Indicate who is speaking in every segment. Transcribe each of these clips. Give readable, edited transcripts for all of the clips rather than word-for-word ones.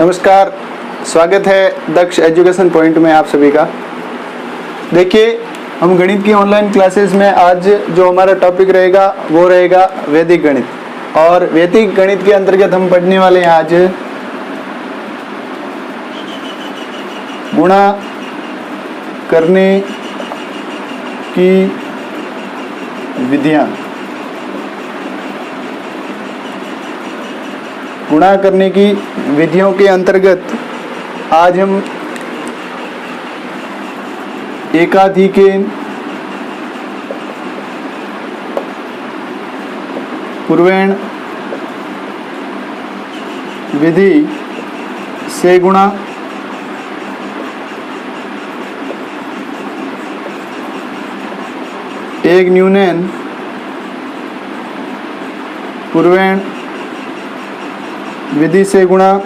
Speaker 1: नमस्कार, स्वागत है दक्ष एजुकेशन पॉइंट में आप सभी का। देखिए, हम गणित की ऑनलाइन क्लासेस में आज जो हमारा टॉपिक रहेगा वो रहेगा वैदिक गणित। और वैदिक गणित के अंतर्गत हम पढ़ने वाले हैं आज गुणा करने की विधियां। गुणा करने की विधियों के अंतर्गत आज हम एकाधिकेन पूर्वेण विधि से गुणा एक न्यूनैन पूर्वेण विधि से गुणा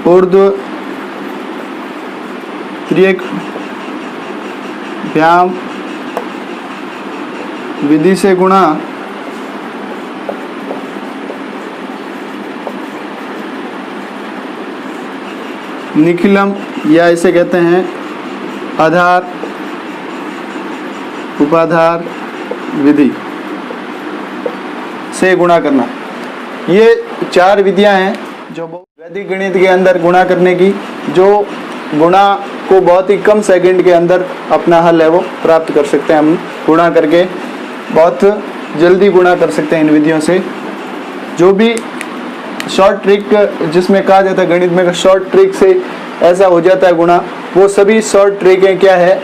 Speaker 1: ऊर्ध्व त्रियक व्याम विधि से गुणा निखिलम या इसे कहते हैं आधार उपाधार विधि से गुणा करना। ये चार विधियां हैं जो वैदिक गणित के अंदर गुणा करने की, जो गुणा को बहुत ही कम सेकंड के अंदर अपना हल है वो प्राप्त कर सकते हैं। हम गुणा करके बहुत जल्दी गुणा कर सकते हैं इन विधियों से। जो भी शॉर्ट ट्रिक जिसमें कहा जाता है गणित में शॉर्ट ट्रिक से ऐसा हो जाता है गुणा, वो सभी शॉर्ट ट्रिकें क्या है,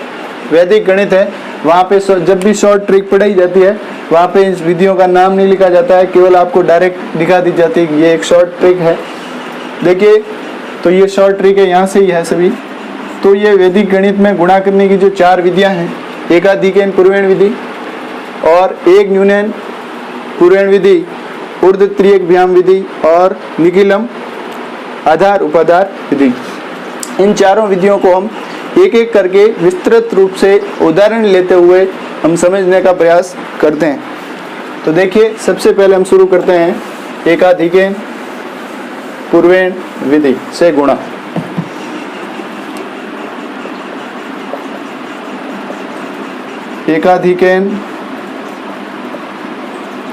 Speaker 1: वैदिक गणित है। वहाँ पे जब भी शॉर्ट ट्रिक पढ़ाई जाती है वहाँ पे इस विधियों का नाम नहीं लिखा जाता है, केवल आपको डायरेक्ट दिखा दी जाती है कि ये एक शॉर्ट ट्रिक है। देखिए, तो ये शॉर्ट ट्रिक है, यहाँ से ही है सभी। तो ये वैदिक गणित में गुणा करने की जो चार विधियाँ हैं, एकाधिकेन पूर्वेण विधि और एक न्यूनैन पूर्वेण विधि, ऊर्ध्व त्रियक व्याम विधि और निखिलम आधार उपाधार विधि। इन चारों विधियों को हम एक एक करके विस्तृत रूप से उदाहरण लेते हुए हम समझने का प्रयास करते हैं। तो देखिए, सबसे पहले हम शुरू करते हैं एकाधिकेन पूर्वेण विधि से गुणा। एकाधिकेन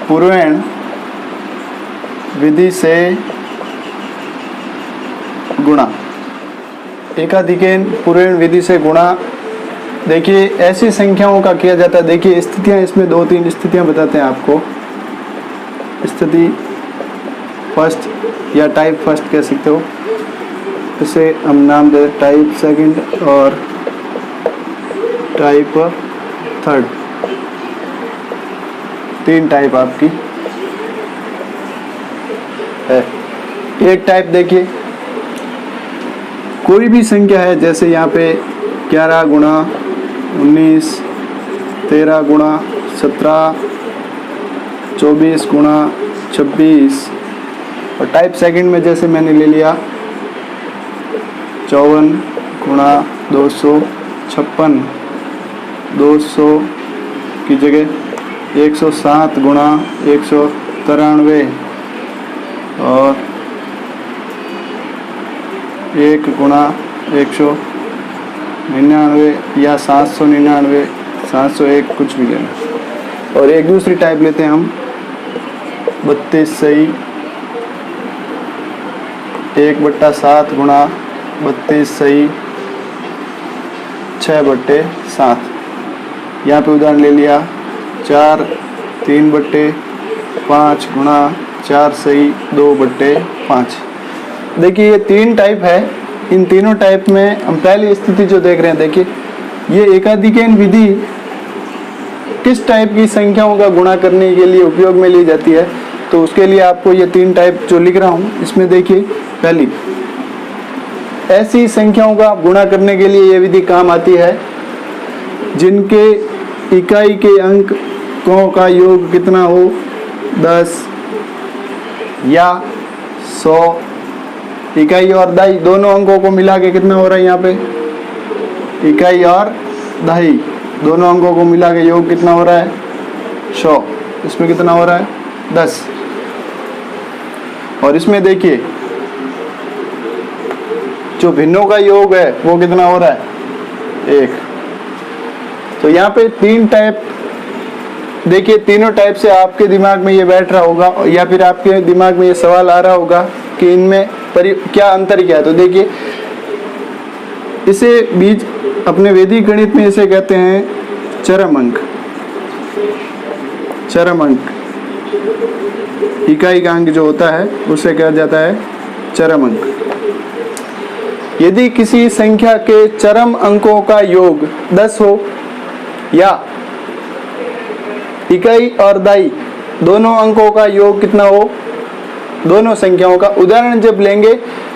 Speaker 1: पूर्वेण विधि से गुणा। एकाधिकेन पूर्वेण विधि से गुणा। देखिए, ऐसी संख्याओं का किया जाता है। देखिए, स्थितियां इसमें दो तीन स्थितियां बताते हैं आपको। स्थिति फर्स्ट या टाइप फर्स्ट कह सकते हो, इसे हम नाम दे टाइप सेकंड और टाइप थर्ड। तीन टाइप आपकी है। एक टाइप देखिए, कोई भी संख्या है, जैसे यहाँ पे 11 गुणा 19, 13 गुणा 17, 24 गुणा 26। और टाइप सेकंड में जैसे मैंने ले लिया 54 गुणा 256, 200 की जगह 107 गुणा 193 और 1 गुणा 199 या 799, 701, कुछ भी लेना। और एक दूसरी टाइप लेते हैं हम 32 सही 1/7 गुणा 32 सही 6/7। यहाँ पे उदाहरण ले लिया 4 3/5 गुणा 4 सही 2/5। देखिए, ये तीन टाइप है। इन तीनों टाइप में हम पहली स्थिति जो देख रहे हैं, देखिए ये एकाधिकेन विधि किस टाइप की संख्याओं का गुणा करने के लिए उपयोग में ली जाती है। तो उसके लिए आपको ये तीन टाइप जो लिख रहा हूँ इसमें देखिए, पहली ऐसी संख्याओं का गुणा करने के लिए ये विधि काम आती है जिनके इकाई के अंकों का योग कितना हो, 10 या 100। इकाई और दहाई दोनों अंकों को मिला के कितना हो रहा है यहाँ पे, इकाई और दहाई दोनों अंकों को मिला के योग कितना हो रहा है, 100। इसमें कितना हो रहा है 10। और इसमें देखिए जो भिन्नों का योग है वो कितना हो रहा है 1। तो यहाँ पे 3 टाइप, देखिए तीनों टाइप से आपके दिमाग में ये बैठ रहा होगा या फिर आपके दिमाग में ये सवाल आ रहा होगा कि इनमें क्या अंतर क्या है। तो देखिए इसे बीज अपने वैदिक गणित में इसे कहते हैं चरम अंक। चरम अंक, इकाई का अंक जो होता है उसे कहा जाता है चरम अंक। यदि किसी संख्या के चरम अंकों का योग 10 हो या इकाई और दाई दोनों अंकों का योग कितना हो, दोनों संख्याओं का उदाहरण जब लेंगे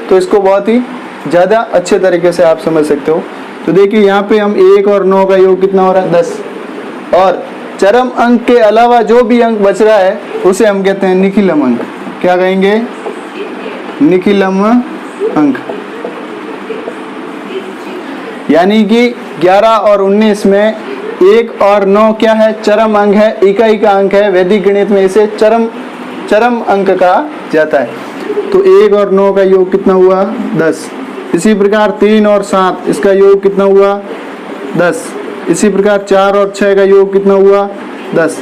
Speaker 1: तो इसको बहुत ही ज़्यादा अच्छे तरीके से आप समझ सकते हो। तो देखिए यहाँ पे हम 1 और 9 का योग कितना हो रहा है 10, और चरम अंक के अलावा जो भी अंक बच रहा है उसे हम कहते हैं निखिलम अंक। क्या कहेंगे, निखिलम अंक। यानी कि 11 और 19 में 1 और 9 क्या है, चरम अंक है, इकाई का अंक है। वैदिक गणित में इसे चरम अंक कहा जाता है। तो 1 और 9 का योग कितना हुआ 10। इसी प्रकार 3 और 7 इसका योग कितना हुआ 10। इसी प्रकार 4 और 6 का योग कितना हुआ 10।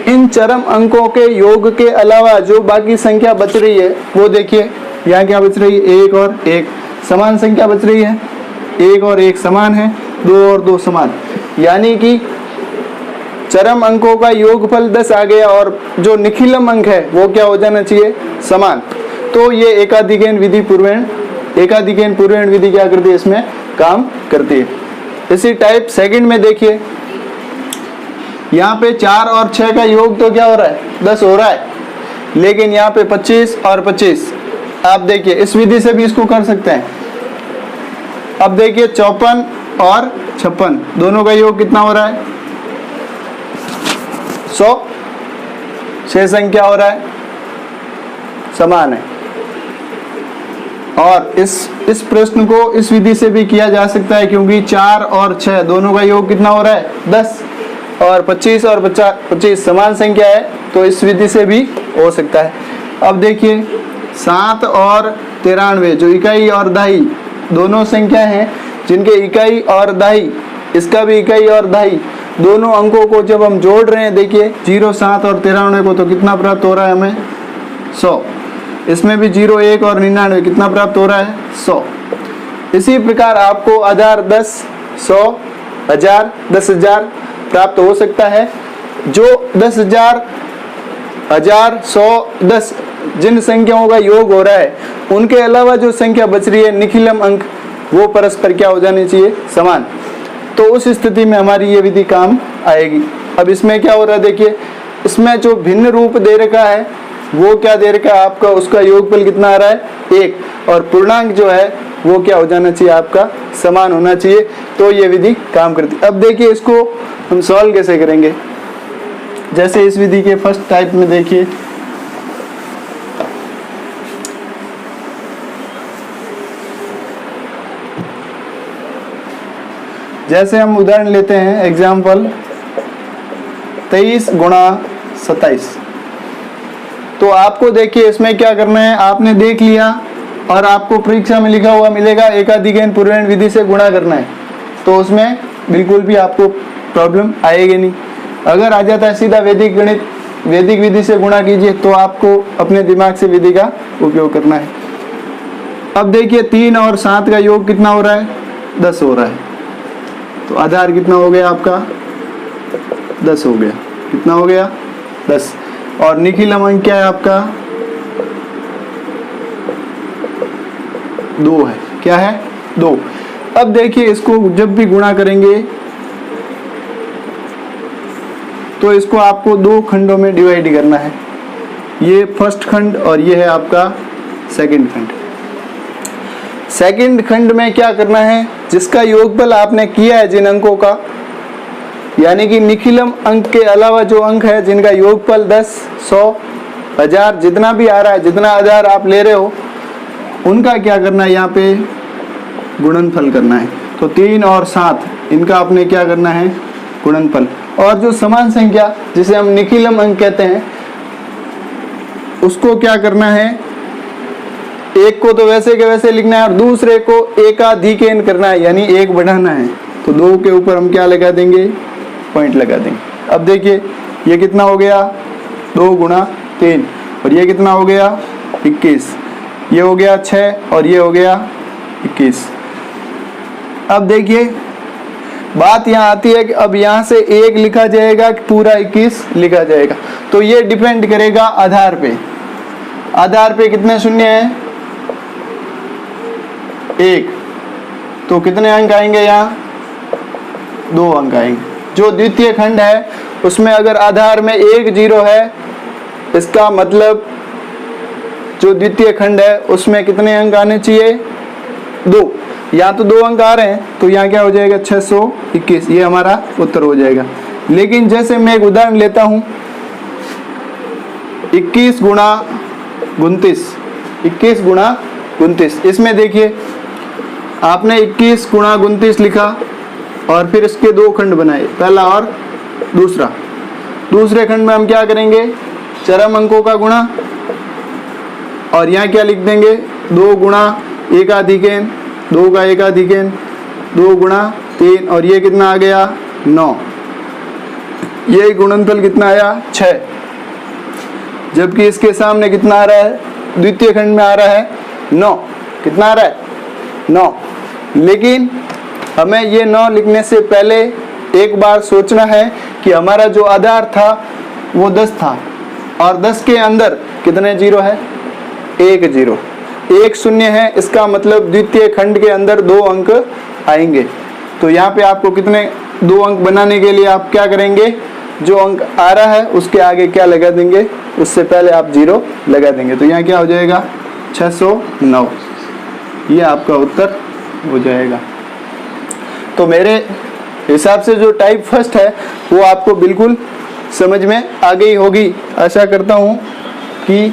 Speaker 1: इन चरम अंकों के योग के अलावा जो बाकी संख्या बच रही है वो देखिए यहाँ क्या बच रही है, 1 और 1 समान संख्या बच रही है, 1 और 1 समान है, 2 और 2 समान। यानी कि चरम अंकों का योगफल 10 आ गया और जो निखिलम अंक है वो क्या हो जाना चाहिए, समान। तो ये एकाधिकैन विधि पूर्वेण विधि क्या करती है, इसमें काम करती है। इसी टाइप सेकंड में देखिए यहाँ पे 4 और 6 का योग तो क्या हो रहा है 10 हो रहा है, लेकिन यहाँ पे 25 और 25 आप देखिए इस विधि से भी इसको कर सकते हैं। अब देखिए 54 और 56 दोनों का योग कितना हो रहा है 100। 6 संख्या हो रहा है, समान है। और इस प्रश्न को इस विधि से भी किया जा सकता है क्योंकि 4 और 6 दोनों का योग कितना हो रहा है 10, और 25 और 25 समान संख्या है, तो इस विधि से भी हो सकता है। अब देखिए 7 और 93 जो इकाई और दहाई दोनों संख्या हैं जिनके इकाई और दहाई, इसका भी इकाई और दहाई, दोनों अंकों को जब हम जोड़ रहे हैं देखिए 0, 7 और 93 को, तो कितना प्राप्त हो रहा है हमें 100। इसमें भी 0, 1 और 99 कितना प्राप्त हो रहा है 100। इसी प्रकार आपको आधार 10, 100, 1000, 10,000 प्राप्त हो सकता है। जो 10,000, 1000, 100, 10 जिन संख्याओं का योग हो रहा है उनके अलावा जो संख्या बच रही है निखिलम अंक, वो परस्पर क्या हो जानी चाहिए, समान। तो उस स्थिति में हमारी ये विधि काम आएगी। अब इसमें क्या हो रहा है देखिए, इसमें जो भिन्न रूप दे रखा है वो क्या दे रखा है आपका, उसका योगफल कितना आ रहा है 1, और पूर्णांक जो है वो क्या हो जाना चाहिए आपका, समान होना चाहिए। तो ये विधि काम करती है। अब देखिए इसको हम सॉल्व कैसे करेंगे। जैसे इस विधि के फर्स्ट टाइप में देखिए जैसे हम उदाहरण लेते हैं एग्जाम्पल 23 गुणा 27। तो आपको देखिए इसमें क्या करना है, आपने देख लिया और आपको परीक्षा में लिखा हुआ मिलेगा एकाधिकैन पूर्वेण विधि से गुणा करना है, तो उसमें बिल्कुल भी आपको प्रॉब्लम आएगी नहीं। अगर आ जाता है सीधा वैदिक गणित, वैदिक विधि से गुणा कीजिए, तो आपको अपने दिमाग से विधि का उपयोग करना है। अब देखिए 3 और 7 का योग कितना हो रहा है 10 हो रहा है, तो आधार कितना हो गया आपका 10 हो गया। कितना हो गया 10। और निखिलम अंक क्या है आपका 2 है। क्या है 2। अब देखिए इसको जब भी गुणा करेंगे तो इसको आपको 2 खंडों में डिवाइड करना है। ये फर्स्ट खंड और ये है आपका सेकंड खंड। सेकंड खंड में क्या करना है, जिसका योगफल आपने किया है जिन अंकों का, यानी कि निखिलम अंक के अलावा जो अंक है जिनका योगफल 10, 100, 1000 जितना भी आ रहा है, जितना आधार आप ले रहे हो, उनका क्या करना है, यहाँ पे गुणनफल करना है। तो 3 और 7 इनका आपने क्या करना है, गुणनफल। और जो समान संख्या जिसे हम निखिलम अंक कहते हैं, उसको क्या करना है, एक को तो वैसे के वैसे लिखना है और दूसरे को एकाधिकेन करना है, यानी एक बढ़ाना है। तो 2 के ऊपर हम क्या लगा देंगे, पॉइंट लगा देंगे। अब देखिए ये कितना हो गया, 2 गुणा 3, और ये कितना हो गया 21, ये हो गया 6 और ये हो गया 21। अब देखिए बात यहाँ आती है कि अब यहाँ से 1 लिखा जाएगा कि पूरा 21 लिखा जाएगा। तो ये डिपेंड करेगा आधार पे। आधार पे कितने शून्य हैं, 1, तो कितने अंक आएंगे यहाँ, 2 अंक आएंगे। जो द्वितीय खंड है उसमें अगर आधार में 1 0 है, इसका मतलब जो द्वितीय खंड है उसमें कितने अंक आने चाहिए, 2। यहाँ तो 2 अंक आ रहे हैं, तो यहाँ क्या हो जाएगा 621, ये हमारा उत्तर हो जाएगा। लेकिन जैसे मैं एक उदाहरण लेता हूँ, 21 गुणा 29, 21 गुणा 29, इसमें देखिए आपने 21 गुणा 29 लिखा और फिर इसके 2 खंड बनाए, पहला और दूसरा। दूसरे खंड में हम क्या करेंगे, चरम अंकों का गुणा, और यहाँ क्या लिख देंगे, 2 गुणा एकाधिकेन, 2 का एकाधिकेन, 2 गुणा 3, और ये कितना आ गया 9। ये गुणनफल कितना आया 6, जबकि इसके सामने कितना आ रहा है, द्वितीय खंड में आ रहा है 9। कितना आ रहा है 9। लेकिन हमें ये 9 लिखने से पहले एक बार सोचना है कि हमारा जो आधार था वो 10 था, और 10 के अंदर कितने 0 है, 1 0, 1 शून्य है। इसका मतलब द्वितीय खंड के अंदर 2 अंक आएंगे। तो यहाँ पे आपको कितने 2 अंक बनाने के लिए आप क्या करेंगे, जो अंक आ रहा है उसके आगे क्या लगा देंगे, उससे पहले आप 0 लगा देंगे। तो यहाँ क्या हो जाएगा 609, ये आपका उत्तर हो जाएगा। तो मेरे हिसाब से जो टाइप फर्स्ट है वो आपको बिल्कुल समझ में आ गई होगी। आशा करता हूँ कि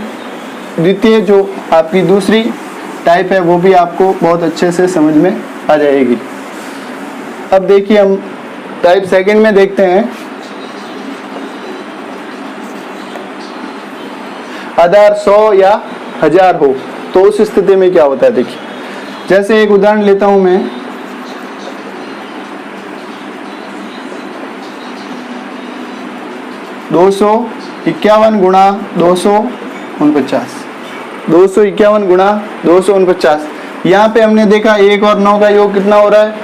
Speaker 1: द्वितीय जो आपकी दूसरी टाइप है वो भी आपको बहुत अच्छे से समझ में आ जाएगी। अब देखिए हम टाइप सेकंड में देखते हैं। आधार 100 या 1000 हो तो उस स्थिति में क्या होता है, देखिए जैसे एक उदाहरण लेता हूं मैं, $251 गुणा 249, 251 गुणा 249। यहाँ पे हमने देखा 1 और 9 का योग कितना हो रहा है,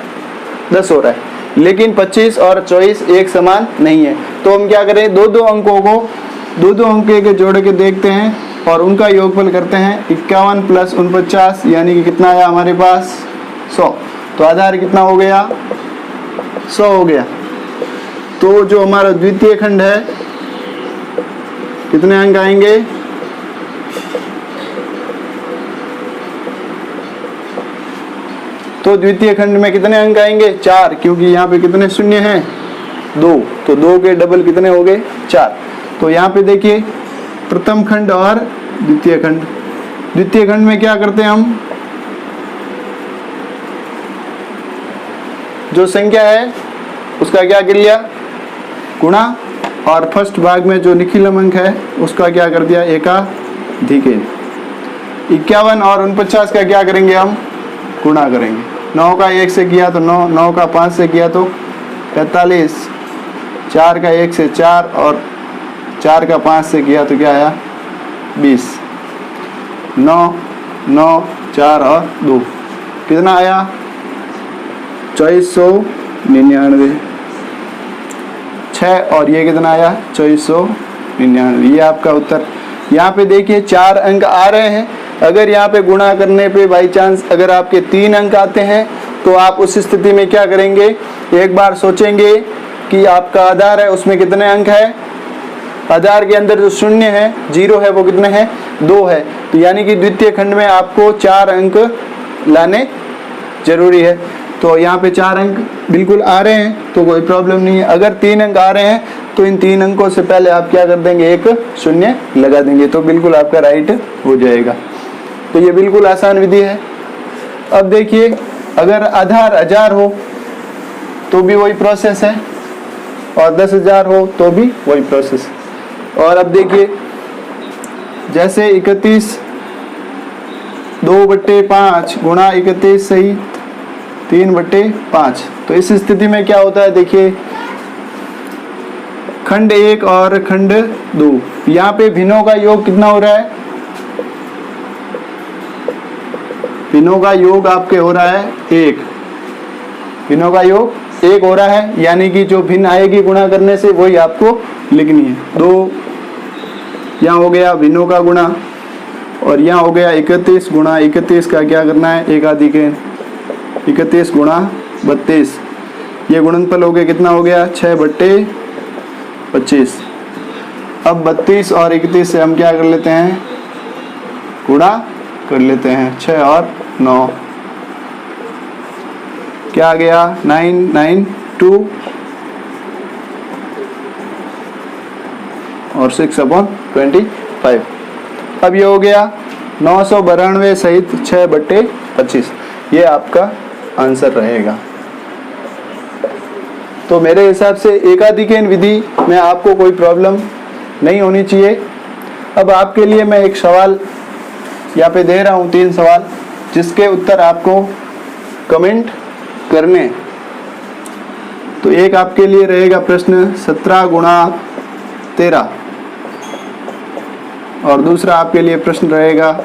Speaker 1: 10 हो रहा है, लेकिन 25 और 24 एक समान नहीं है। तो हम क्या करें, दो अंकों को दो अंक के जोड़ के देखते हैं और उनका योगफल करते हैं। 51 + 49 यानी कि कितना आया हमारे पास 100। तो आधार कितना हो गया, 100 हो गया। तो जो हमारा द्वितीय खंड है कितने अंक आएंगे, तो द्वितीय खंड में कितने अंक आएंगे 4, क्योंकि यहाँ पे कितने शून्य हैं 2, तो 2 के डबल कितने हो गए 4। तो यहाँ पे देखिए प्रथम खंड और द्वितीय खंड। द्वितीय खंड में क्या करते हैं हम, जो संख्या है उसका क्या कर लिया गुणा, और फर्स्ट भाग में जो निखिलम अंक है उसका क्या कर दिया एकाधिकेन। 51 और 49 का क्या करेंगे हम गुणा करेंगे। 9 का 1 से किया तो 9, 9 का 5 से किया तो 45, 4 का 1 से 4 और 4 का 5 से किया तो क्या आया 20। 9 9 4 और 2 कितना आया 2499। 6 और ये कितना आया 2499, ये आपका उत्तर। यहाँ पे देखिए 4 अंक आ रहे हैं। अगर यहाँ पे गुणा करने पे बाई चांस अगर आपके 3 अंक आते हैं तो आप उस स्थिति में क्या करेंगे, एक बार सोचेंगे कि आपका आधार है उसमें कितने अंक है। आधार के अंदर जो शून्य है 0 है वो कितने हैं 2 है। तो यानी कि द्वितीय खंड में आपको 4 अंक लाने जरूरी है। तो यहाँ पे 4 अंक बिल्कुल आ रहे हैं तो कोई प्रॉब्लम नहीं है। अगर 3 अंक आ रहे हैं तो इन 3 अंकों से पहले आप क्या कर देंगे एक शून्य लगा देंगे, तो बिल्कुल आपका राइट हो जाएगा। तो ये बिल्कुल आसान विधि है। अब देखिए अगर आधार 1000 हो तो भी वही प्रोसेस है, और 10,000 हो तो भी वही प्रोसेस। और अब देखिए जैसे 31 2/5 गुणा 31 सही 3/5। तो इस स्थिति में क्या होता है, देखिए खंड 1 और खंड 2, यहाँ पे भिन्नों का योग कितना हो रहा है, भिन्नों का योग आपके हो रहा है 1, भिन्नों का योग 1 हो रहा है, यानी कि जो भिन्न आएगी गुणा करने से वही आपको लिखनी है। 2 यहाँ हो गया भिन्नों का गुणा, और यहाँ हो गया 31 गुणा 31 का क्या करना है, एक आदि के 31 गुणा 32, ये गुणनफल हो गया कितना हो गया 6/25। अब 32 और 31 से हम क्या कर लेते हैं, गुणा कर लेते हैं, 6 और 9 क्या आ गया 992 और 6/25। अब ये हो गया 992 सहित 6/25, ये आपका आंसर रहेगा। तो मेरे हिसाब से एकाधिकन विधि में आपको कोई प्रॉब्लम नहीं होनी चाहिए। अब आपके लिए मैं एक सवाल यहाँ पे दे रहा हूँ, 3 सवाल, जिसके उत्तर आपको कमेंट करने। तो एक आपके लिए रहेगा प्रश्न 17 गुणा 13, और दूसरा आपके लिए प्रश्न रहेगा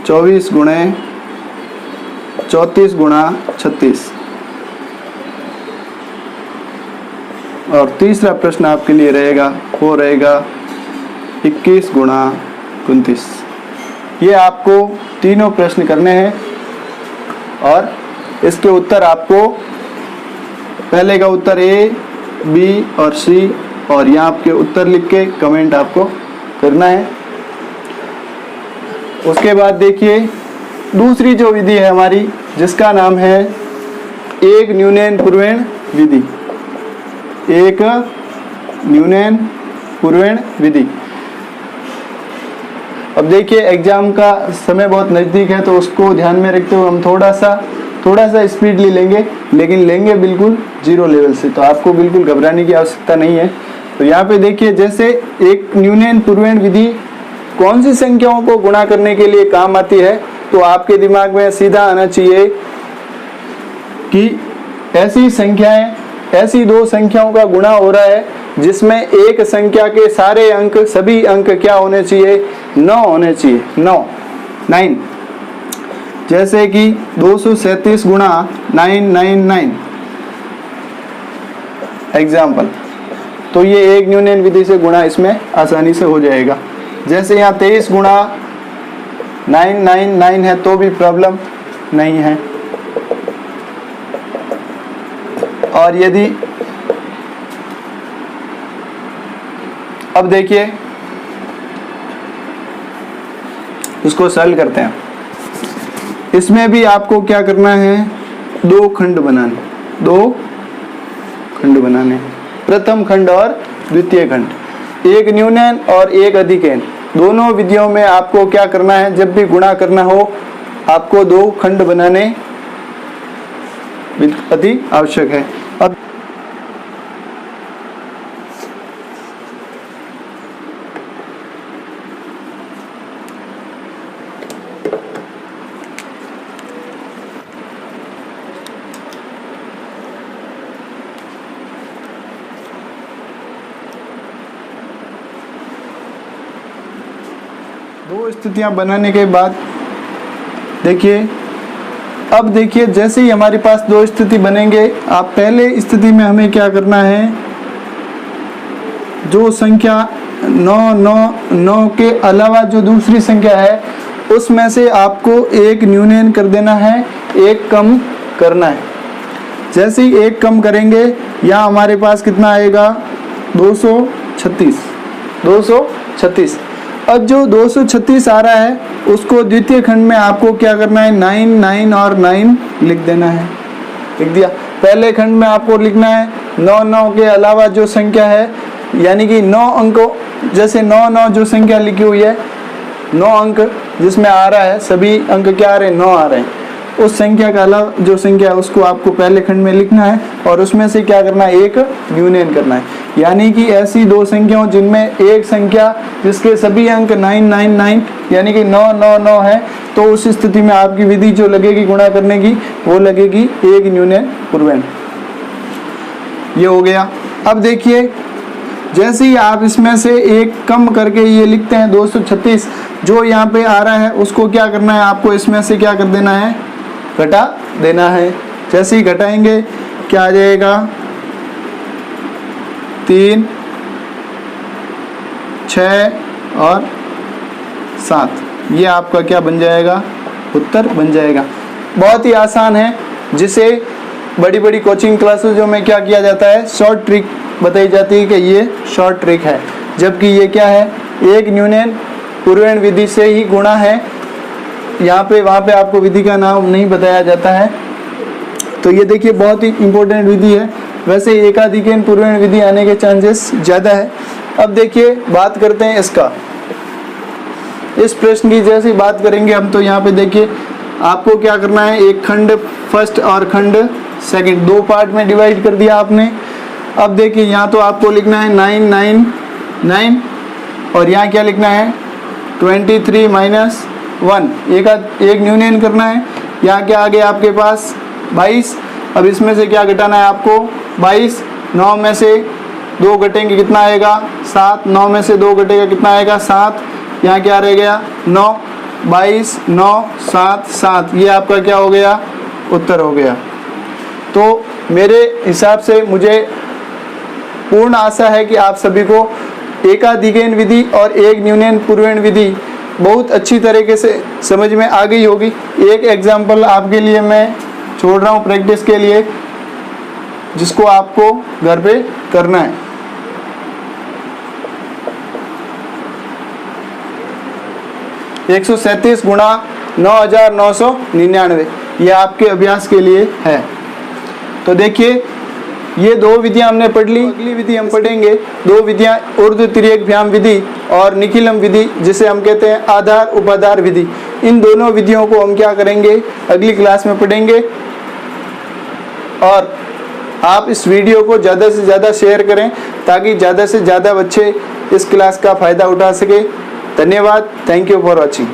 Speaker 1: 34 गुणा 36, और तीसरा प्रश्न आपके लिए रहेगा वो रहेगा 21 गुणा 29। ये आपको तीनों प्रश्न करने हैं, और इसके उत्तर आपको पहले का उत्तर ए, बी और सी, और यहाँ आपके उत्तर लिख के कमेंट आपको करना है। उसके बाद देखिए दूसरी जो विधि है हमारी, जिसका नाम है एक न्यूनन पूर्वेण विधि, एक न्यूनन पूर्वेण विधि। अब देखिए एग्जाम का समय बहुत नज़दीक है, तो उसको ध्यान में रखते हुए हम थोड़ा सा स्पीडली लेंगे, लेकिन लेंगे बिल्कुल 0 लेवल से, तो आपको बिल्कुल घबराने की आवश्यकता नहीं है। तो यहाँ पे देखिए, जैसे एक न्यूनन पूर्वेण विधि कौन सी संख्याओं को गुणा करने के लिए काम आती है, तो आपके दिमाग में सीधा आना चाहिए कि ऐसी 2 संख्याओं का गुणा हो रहा है जिसमें एक संख्या के सारे अंक, सभी अंक क्या होने चाहिए, 9 होने चाहिए, 9। जैसे कि 237 गुणा 999 एग्जाम्पल। तो ये एक न्यूनन विधि से गुणा इसमें आसानी से हो जाएगा। जैसे यहाँ 23 गुणा 999 है, तो भी प्रॉब्लम नहीं है। और यदि अब देखिए इसको सॉल्व करते हैं। इसमें भी आपको क्या करना है, 2 खंड बनाने, प्रथम खंड और द्वितीय खंड, एक न्यूनन और एक अधिकन। दोनों विधियों में आपको क्या करना है, जब भी गुणा करना हो आपको 2 खंड बनाने अति आवश्यक है। अब दो स्थितियां बनाने के बाद देखिए, अब देखिए जैसे ही हमारे पास 2 स्थिति बनेंगे, आप पहले स्थिति में हमें क्या करना है, जो संख्या 999 के अलावा जो दूसरी संख्या है उसमें से आपको एक न्यूनन कर देना है, एक कम करना है। जैसे ही एक कम करेंगे, यहाँ हमारे पास कितना आएगा, 236। अब जो 236 आ रहा है उसको द्वितीय खंड में आपको क्या करना है, 9 9 और 9 लिख देना है। लिख दिया। पहले खंड में आपको लिखना है 9 9 के अलावा जो संख्या है, यानी कि 9 अंकों, जैसे 9 9 जो संख्या लिखी हुई है, 9 अंक जिसमें आ रहा है, सभी अंक क्या आ रहे हैं, 9 आ रहे हैं, उस संख्या का अलावा जो संख्या है उसको आपको पहले खंड में लिखना है और उसमें से क्या करना है, एक यूनियन करना है। यानी कि ऐसी दो संख्याओं जिनमें एक संख्या जिसके सभी अंक 999 यानी कि 999 है, तो उस स्थिति में आपकी विधि जो लगेगी गुणा करने की वो लगेगी एक यूनियन पूर्णांक। ये हो गया। अब देखिए जैसे ही आप इसमें से एक कम करके ये लिखते हैं 236, जो यहाँ पे आ रहा है उसको क्या करना है, आपको इसमें से क्या कर देना है, घटा देना है। जैसे ही घटाएंगे क्या आ जाएगा, 3, 6 और 7, ये आपका क्या बन जाएगा, उत्तर बन जाएगा। बहुत ही आसान है, जिसे बड़ी बड़ी कोचिंग क्लासेस में क्या किया जाता है, शॉर्ट ट्रिक बताई जाती है कि ये शॉर्ट ट्रिक है, जबकि ये क्या है, एक यूनियन पूर्णांक विधि से ही गुणा है। यहाँ पे वहाँ पे आपको विधि का नाम नहीं बताया जाता है। तो ये देखिए बहुत ही इम्पोर्टेंट विधि है। वैसे एकाधिकन पूर्णांक विधि आने के चांसेस ज़्यादा है। अब देखिए बात करते हैं इसका, इस प्रश्न की जैसी बात करेंगे हम, तो यहाँ पे देखिए आपको क्या करना है, एक खंड फर्स्ट और खंड सेकंड दो पार्ट में डिवाइड कर दिया आपने। अब देखिए यहाँ तो आपको लिखना है 999 और यहाँ क्या लिखना है 23 माइनस 1, एक यूनियन करना है। यहाँ क्या आ गया आपके पास 22। अब इसमें से क्या घटाना है आपको 22, 9 में से 2 घटेंगे कितना आएगा 7, 9 में से 2 घटेगा कितना आएगा 7, यहाँ क्या रह गया 9, 22, 9, 7, 7, ये आपका क्या हो गया, उत्तर हो गया। तो मेरे हिसाब से मुझे पूर्ण आशा है कि आप सभी को एकाधिकन विधि और एक यूनियन पूर्णांक विधि बहुत अच्छी तरीके से समझ में आ गई होगी। एक एग्जाम्पल आपके लिए मैं छोड़ रहा हूँ प्रैक्टिस के लिए, जिसको आपको घर पे करना है। एक 137 गुणा 9999, ये आपके अभ्यास के लिए है। तो देखिए ये दो विधियां हमने पढ़ ली। अगली विधि हम पढ़ेंगे, दो विधियां ऊर्ध्व तिर्यक व्यायाम विधि और निखिलम विधि, जिसे हम कहते हैं आधार उपाधार विधि। इन दोनों विधियों को हम क्या करेंगे, अगली क्लास में पढ़ेंगे। और आप इस वीडियो को ज़्यादा से ज़्यादा शेयर करें ताकि ज़्यादा से ज़्यादा बच्चे इस क्लास का फ़ायदा उठा सके। धन्यवाद। Thank you for watching.